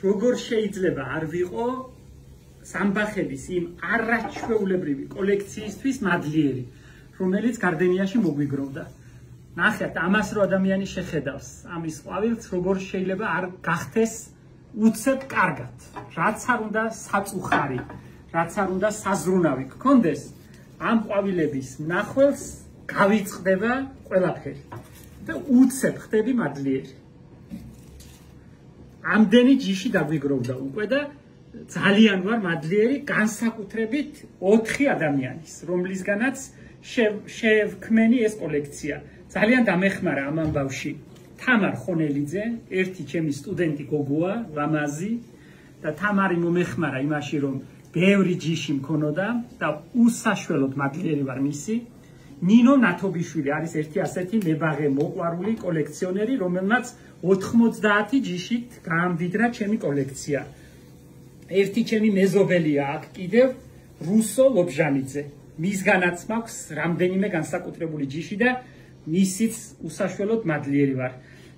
როგორ შეიძლება არ ვიყო სამბახების იმ არაჩვეულებრივი კოლექციისთვის მადლიერი, რომელიც გარდენიაში მოგვიგროვდა. ნახეთ, ამას რო ადამიანი შეხედავს, ამის ყვავილს როგორ შეიძლება არ გახდეს უცებ კარგად, რაც არ უნდა საწუხარი, რაც არ უნდა საზრუნავი გქონდეს, ამ ყვავილების მნახველს გავიწყდება ყველაფერი და უცებ ხდები მადლიერი. ამდენი ჯიში დაგვიგროვდა უკვე და ძალიან ვარ მადლიერი განსაკუთრებით 4 ადამიანის, რომლისგანაც შევქმენი ეს კოლექცია. ძალიან დამეხმარა ამ ამბავში თამარ ხონელიძე, ერთი ჩემი სტუდენტი გოგოა, ლამაზი და თამარი მომეხმარა იმაში, რომ ბევრი ჯიში მქონოდა და უსაშველოდ მადლიერი ვარ მისი. ნინო ნათობიშვილი არის ერთი ასეთი მებაღე მოყვარული კოლექციონერი, რომელმაც 90 ჯიშით გაამდიდრა ჩემი კოლექცია. ერთი ჩემი მეზობელია აქ კიდევ რუსო ლობჟანიძე. მისგანაც მაქვს რამდენიმე განსაკუთრებული ჯიში და მისიც უსაშველოდ მადლიერი ვარ.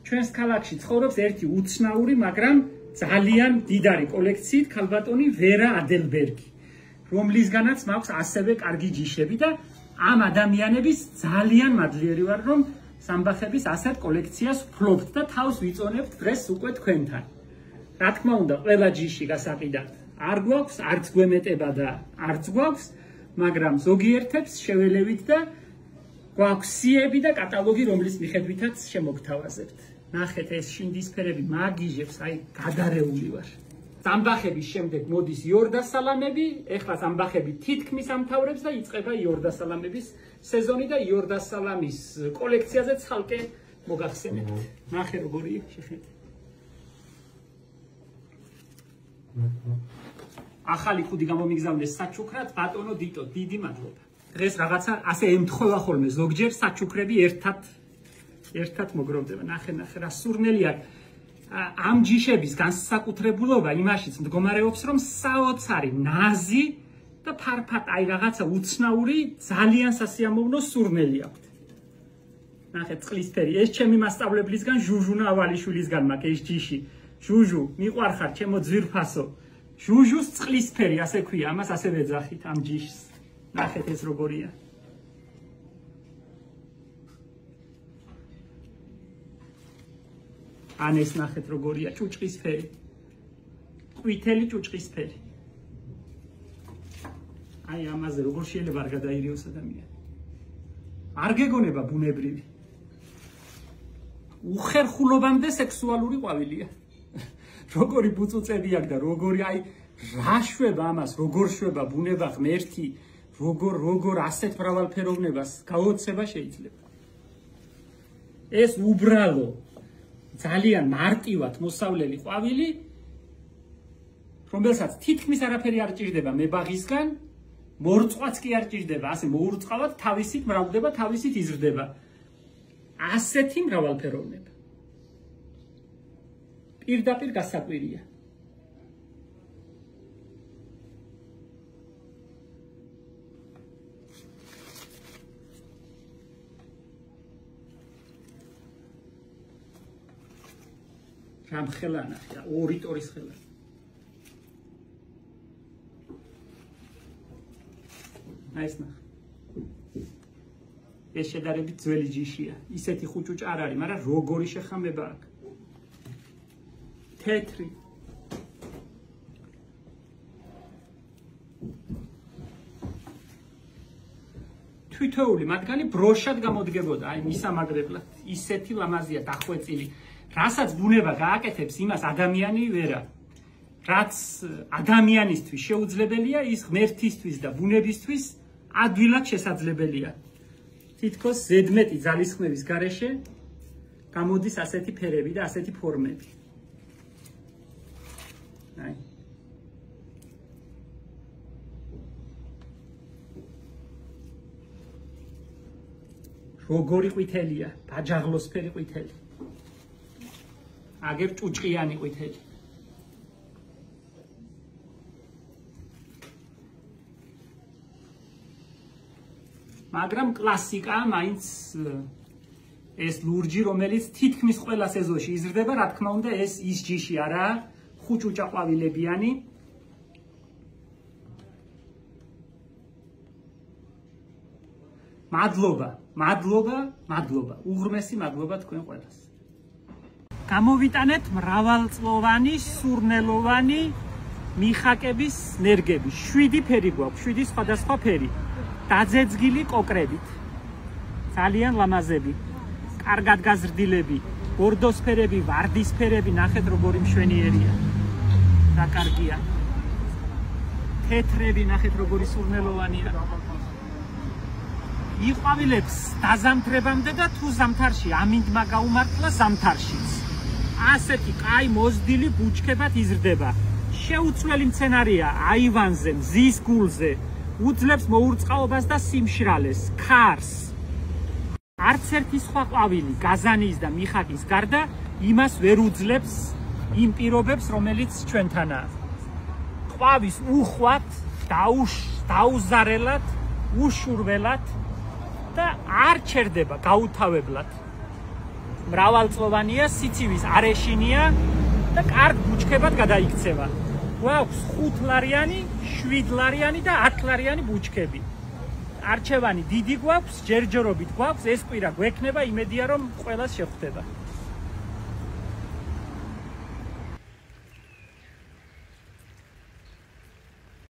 ჩვენს ქალაქში ცხოვრობს ერთი უცნაური, მაგრამ ძალიან დიდარი კოლექციით ქალბატონი ვერა ადელბერგი, რომლისგანაც მაქვს ასევე კარგი ჯიშები და ამ ადამიანების ძალიან მადლიერი ვარ, რომ სამბახების ასეთ კოლექციას ვფლობთ და თავს ვიწონებთ დღეს უკვე თქვენთან. რა თქმა უნდა, ყველა ჯიში გასაყიდად არ გვაქვს, არც გვემეტება და არც გვაქვს, მაგრამ ზოგიერთებს შეველევით და გვაქვს სიები და კატალოგი, რომლის მიხედვითაც შემოგთავაზებთ. ნახეთ, ეს შინდისფერები მაგიჟებს, აი გადარეული ვარ. სამბახების შემდეგ მოდის იორდასალამები, ეხლა სამბახები თითქმის ამთავრებს და იწყება იორდასალამების სეზონი და იორდასალამის კოლექციაზე ცალკე მოგახსენებთ. ნახე როგორი შეხედე. ახალი ხუდი გამომიგზავნეს საჩუქრად, ბატონო დიტო, დიდი მადლობა. დღეს რაღაცა ასე ემთხვევა ხოლმე ზოგჯერ საჩუქრები ერთად მოგროვდება. ნახე, რა სურნელია. ამ ჯიშების განსაკუთრებულობა იმაშიც მდგომარეობს, რომ საოცარი ნაზი და ფარფატ აი რაღაცა უცნაური, ძალიან სასიამოვნო სურნელი აქვს. ნახეთ, წყლისფერი. ეს ჩემი მასწავლებლისგან ჟუჟუნა ავალიშვილისგან მაქვს ეს ჯიში. ჟუჟუ, მიყვარხარ ჩემო ძვირფასო. ჟუჟუს წყლისფერი, ასე ქვია, ამას ასე ვეძახით ამ ჯიშს. ნახეთ ეს როგორია. ან ეს ნახეთ როგორია, ჭუჭყისფერი. ყვითელი ჭუჭყისფერი. აი ამაზე როგორ შეიძლება არ გადაირიოს ადამიანი. არ გეგონება ბუნებრივი. უხერხულობამდე სექსუალური ყვავილია. როგორი ბუწუწები აქვს და როგორი აი რა შვება ამას, როგორ შვება ბუნება ღმერთი, როგორ ასეთ მრავალფეროვნებას გაოცება შეიძლება. ეს უბრალო ძალიან მარტივად მოსავლელი ყვავილი, რომელსაც თითქმის არაფერი არ ჭირდება მებაღისგან, მორწყვაც კი არ ჭირდება, ასე მოურწყავად თავისით მრავლდება, თავისით იზრდება. ასეთი მრავალფეროვნება. პირდაპირ გასაკვირია. რამ ხელანა, ორი ტორის ხელანა. აი ეს ნახე. ეს შედარებით ძველი ჯიშია. ისეთი ხუჭუჭ არ არის, მაგრამ როგორი შეხამება აქვს. თეთრი. თვითეული მათგანი ბროშად გამოდგებოდა, აი მისამაგრებლად. ისეთი ლამაზია დახვეწილი. რასაც ბუნება გააკეთებს, იმას ადამიანი ვერა. რაც ადამიანისთვის შეუძლებელია, ის ღმერთისთვის და ბუნებისთვის ადვილად შესაძლებელია. თითქოს ზედმეტი ძალისხმევის გარეშე გამოდის ასეთი ფერები და ასეთი ფორმები. აი. როგორი ყვითელია, დაჯაღლოსფერი ყვითელი. აგერ ჭუჭყიანი ყვითელი. მაგრამ კლასიკა მაინც ეს ლურჯი, რომელიც თითქმის ყველა სეზონში იზრდება, რა თქმა უნდა, ეს ის ჯიში არაა, ხუჭუჭა ყვავილებიანი. მადლობა, უღრმესი მადლობა თქვენ ყველას. გამოვიტანეთ მრავალწლოვანი, სურნელოვანი მიხაკების ნერგები. 7 ფერი გვაქვს, 7 სხვადასხვა ფერი. დაძეძგილი კოკრებით. ძალიან ლამაზები. კარგად გაზრდილები. ბორდოსფერები, ვარდისფერები, ნახეთ როგორი მშვენიერია. რა კარგია. თეთრები, ნახეთ როგორი სურნელოვანია. იყვავილებს დაზამთრებამდე და თუ ზამთარში ამინდმა გაუმართლა ზამთარშიც. ასეთი კაი მოზრდილი ბუჩქებად იზრდება. შეუცვლელი მცენარეა აივანზე, მზის გულზე, უძლებს მოურწყაობას და სიმშრალეს, ქარს. არც ერთი სხვა ყვავილი გაზანის და მიხაკის გარდა იმას ვერ უძლებს იმ პირობებს, რომელიც ჩვენთანაა. ყვავის უხვად, დაუზარელად, უშურველად და არ ჩერდება გაუთავებლად. მრავალწლოვანია, სიცივის არეშინია და კარგ ბუჩქებად გადაიქცევა. გვაქვს 5 ლარიანი, 7 ლარიანი და 10 ლარიანი ბუჩქები. არჩევანი დიდი გვაქვს, ჯერჯერობით გვაქვს, ეს კვირა გვექნება, იმედია რომ ყველას შეხვდება.